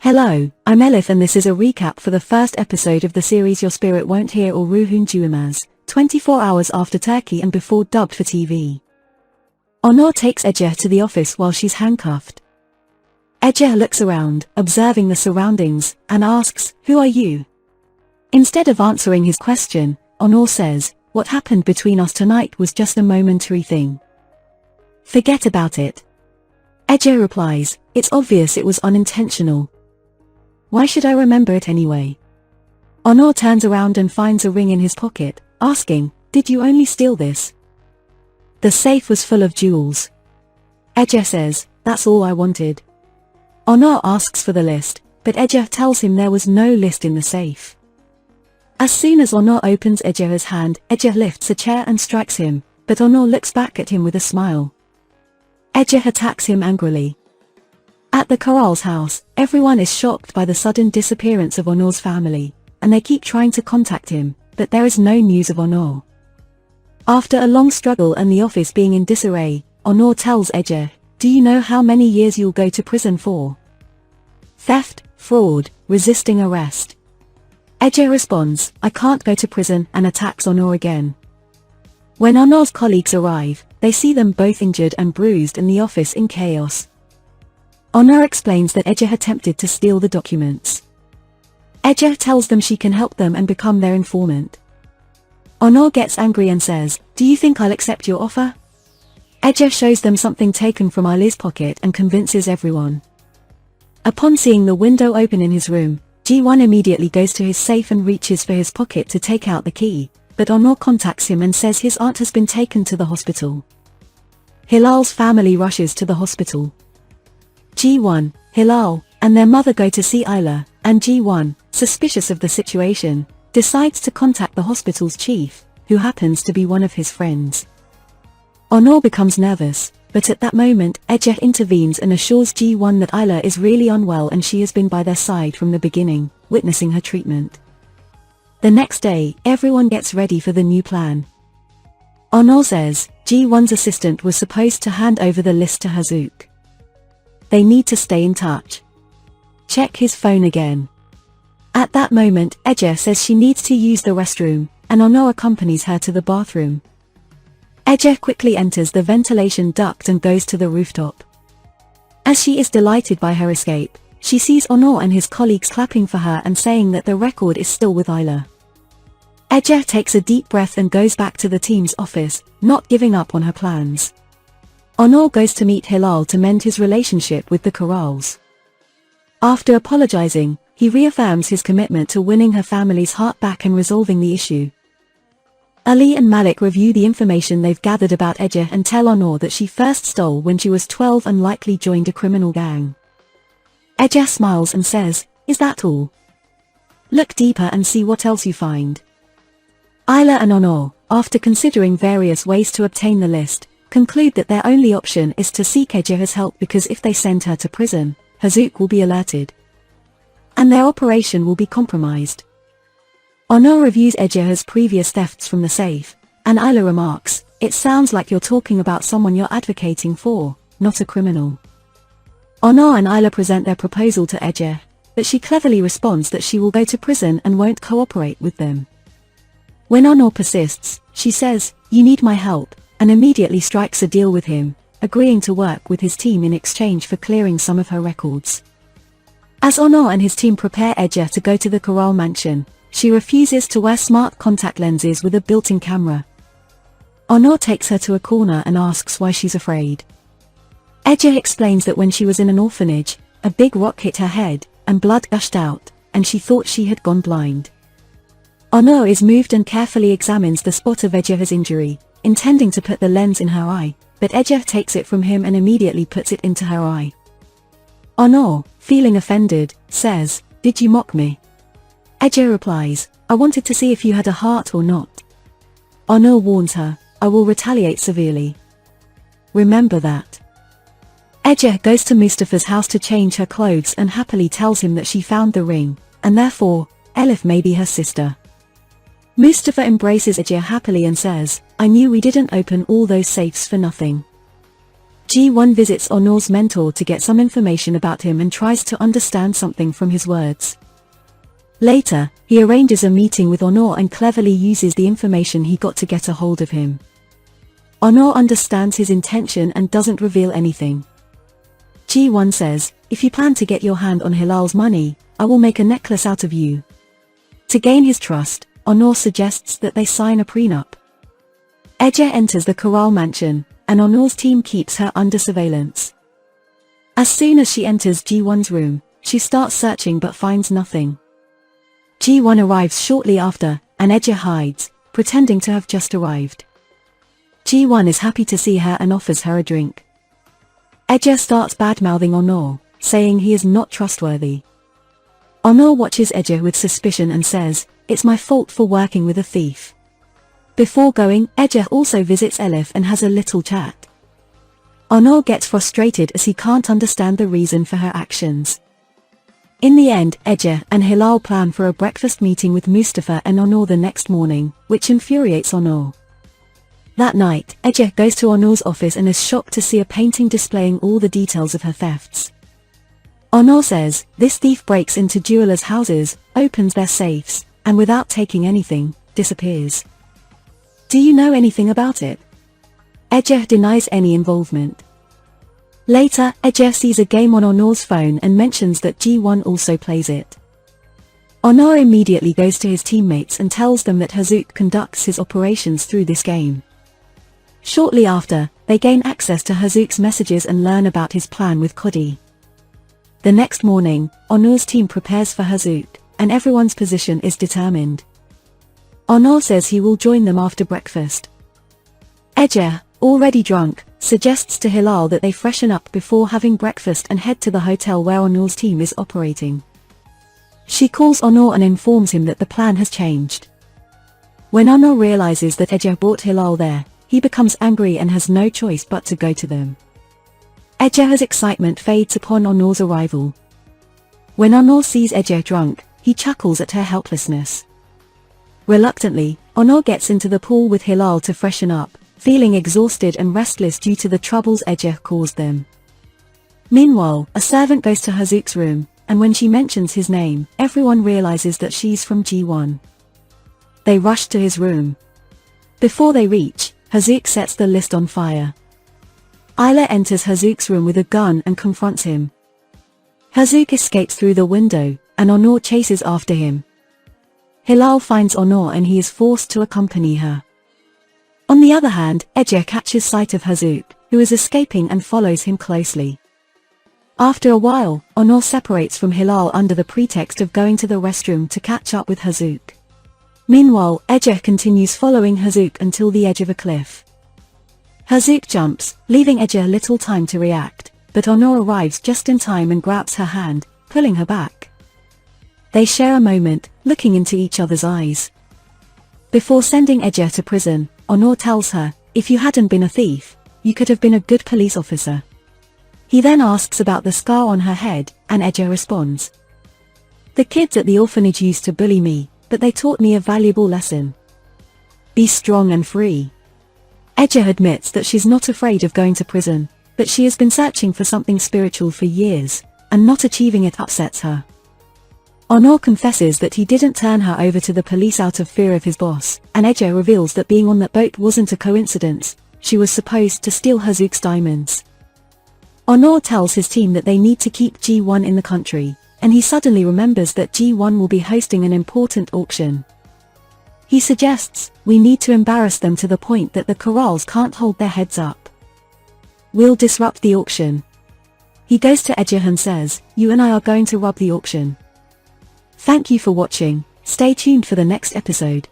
Hello, I'm Elif and this is a recap for the first episode of the series Your Spirit Won't Hear or Ruhun Duymaz, 24 hours after Turkey and before dubbed for TV. Onur takes Ece to the office while she's handcuffed. Ece looks around, observing the surroundings, and asks, "Who are you?" Instead of answering his question, Onur says, "What happened between us tonight was just a momentary thing. Forget about it." Ece replies, "It's obvious it was unintentional. Why should I remember it anyway?" Onur turns around and finds a ring in his pocket, asking, "Did you only steal this?" The safe was full of jewels. Ece says, "That's all I wanted." Onur asks for the list, but Ece tells him there was no list in the safe. As soon as Onur opens Ece's hand, Ece lifts a chair and strikes him, but Onur looks back at him with a smile. Ece attacks him angrily. At the Koral's house, everyone is shocked by the sudden disappearance of Onur's family, and they keep trying to contact him, but there is no news of Onur. After a long struggle and the office being in disarray, Onur tells Ece, "Do you know how many years you'll go to prison for? Theft, fraud, resisting arrest." Ece responds, "I can't go to prison," and attacks Onur again. When Onur's colleagues arrive, they see them both injured and bruised in the office in chaos. Onur explains that Ece attempted to steal the documents. Ece tells them she can help them and become their informant. Onur gets angry and says, "Do you think I'll accept your offer?" Ece shows them something taken from Ali's pocket and convinces everyone. Upon seeing the window open in his room, G1 immediately goes to his safe and reaches for his pocket to take out the key, but Onur contacts him and says his aunt has been taken to the hospital. Hilal's family rushes to the hospital. G1, Hilal, and their mother go to see Ayla, and G1, suspicious of the situation, decides to contact the hospital's chief, who happens to be one of his friends. Onur becomes nervous, but at that moment Ece intervenes and assures G1 that Ayla is really unwell and she has been by their side from the beginning, witnessing her treatment. The next day, everyone gets ready for the new plan. Onur says, G1's assistant was supposed to hand over the list to Hazuk. They need to stay in touch. Check his phone again. At that moment, Ece says she needs to use the restroom, and Onur accompanies her to the bathroom. Ece quickly enters the ventilation duct and goes to the rooftop. As she is delighted by her escape, she sees Onur and his colleagues clapping for her and saying that the record is still with Ayla. Ece takes a deep breath and goes back to the team's office, not giving up on her plans. Onur goes to meet Hilal to mend his relationship with the Korals. After apologizing, he reaffirms his commitment to winning her family's heart back and resolving the issue. Ali and Malik review the information they've gathered about Ece and tell Onur that she first stole when she was 12 and likely joined a criminal gang. Ece smiles and says, "Is that all? Look deeper and see what else you find." Ayla and Onur, after considering various ways to obtain the list, conclude that their only option is to seek Ece's help because if they send her to prison, Hazuk will be alerted, and their operation will be compromised. Onur reviews Ece's previous thefts from the safe, and Ayla remarks, "It sounds like you're talking about someone you're advocating for, not a criminal." Onur and Ayla present their proposal to Ece, but she cleverly responds that she will go to prison and won't cooperate with them. When Onur persists, she says, "You need my help," and immediately strikes a deal with him, agreeing to work with his team in exchange for clearing some of her records. As Onur and his team prepare Ece to go to the Koral mansion, she refuses to wear smart contact lenses with a built-in camera. Onur takes her to a corner and asks why she's afraid. Ece explains that when she was in an orphanage, a big rock hit her head, and blood gushed out, and she thought she had gone blind. Onur is moved and carefully examines the spot of Ece's injury, intending to put the lens in her eye, but Ece takes it from him and immediately puts it into her eye. Onur, feeling offended, says, "Did you mock me?" Ece replies, "I wanted to see if you had a heart or not." Onur warns her, "I will retaliate severely. Remember that." Ece goes to Mustafa's house to change her clothes and happily tells him that she found the ring, and therefore, Elif may be her sister. Mustafa embraces Ece happily and says, "I knew we didn't open all those safes for nothing." Ji-won visits Onur's mentor to get some information about him and tries to understand something from his words. Later, he arranges a meeting with Onur and cleverly uses the information he got to get a hold of him. Onur understands his intention and doesn't reveal anything. Ji-won says, "If you plan to get your hand on Hilal's money, I will make a necklace out of you." To gain his trust, Onur suggests that they sign a prenup. Ece enters the Corral mansion, and Onur's team keeps her under surveillance. As soon as she enters Ji-won's room, she starts searching but finds nothing. Ji-won arrives shortly after, and Ece hides, pretending to have just arrived. Ji-won is happy to see her and offers her a drink. Ece starts bad-mouthing Onur, saying he is not trustworthy. Onur watches Ece with suspicion and says, "It's my fault for working with a thief." Before going, Ece also visits Elif and has a little chat. Onur gets frustrated as he can't understand the reason for her actions. In the end, Ece and Hilal plan for a breakfast meeting with Mustafa and Onur the next morning, which infuriates Onur. That night, Ece goes to Onur's office and is shocked to see a painting displaying all the details of her thefts. Onur says, this thief breaks into jewelers' houses, opens their safes, and without taking anything, disappears. Do you know anything about it? Ece denies any involvement. Later, Ece sees a game on Onur's phone and mentions that Ji-won also plays it. Onur immediately goes to his teammates and tells them that Hazuk conducts his operations through this game. Shortly after, they gain access to Hazuk's messages and learn about his plan with Cody. The next morning, Onur's team prepares for Hazuk, and everyone's position is determined. Onur says he will join them after breakfast. Ece, already drunk, suggests to Hilal that they freshen up before having breakfast and head to the hotel where Onur's team is operating. She calls Onur and informs him that the plan has changed. When Onur realizes that Ece brought Hilal there, he becomes angry and has no choice but to go to them. Ece's excitement fades upon Onur's arrival. When Onur sees Ece drunk, he chuckles at her helplessness. Reluctantly, Onur gets into the pool with Hilal to freshen up, feeling exhausted and restless due to the troubles Ece caused them. Meanwhile, a servant goes to Hazuk's room, and when she mentions his name, everyone realizes that she's from Ji-won. They rush to his room. Before they reach, Hazuk sets the list on fire. Ayla enters Hazuk's room with a gun and confronts him. Hazuk escapes through the window, and Onur chases after him. Hilal finds Onur and he is forced to accompany her. On the other hand, Ece catches sight of Hazuk, who is escaping and follows him closely. After a while, Onur separates from Hilal under the pretext of going to the restroom to catch up with Hazuk. Meanwhile, Ece continues following Hazuk until the edge of a cliff. Hazuk jumps, leaving Ece little time to react, but Onur arrives just in time and grabs her hand, pulling her back. They share a moment, looking into each other's eyes. Before sending Ece to prison, Onur tells her, "If you hadn't been a thief, you could have been a good police officer." He then asks about the scar on her head, and Ece responds, "The kids at the orphanage used to bully me, but they taught me a valuable lesson. Be strong and free." Ece admits that she's not afraid of going to prison, but she has been searching for something spiritual for years, and not achieving it upsets her. Onur confesses that he didn't turn her over to the police out of fear of his boss, and Ece reveals that being on that boat wasn't a coincidence, she was supposed to steal Hazuk's diamonds. Onur tells his team that they need to keep Ji-won in the country, and he suddenly remembers that Ji-won will be hosting an important auction. He suggests, "We need to embarrass them to the point that the Corrals can't hold their heads up. We'll disrupt the auction." He goes to Ece and says, "You and I are going to rob the auction." Thank you for watching, stay tuned for the next episode.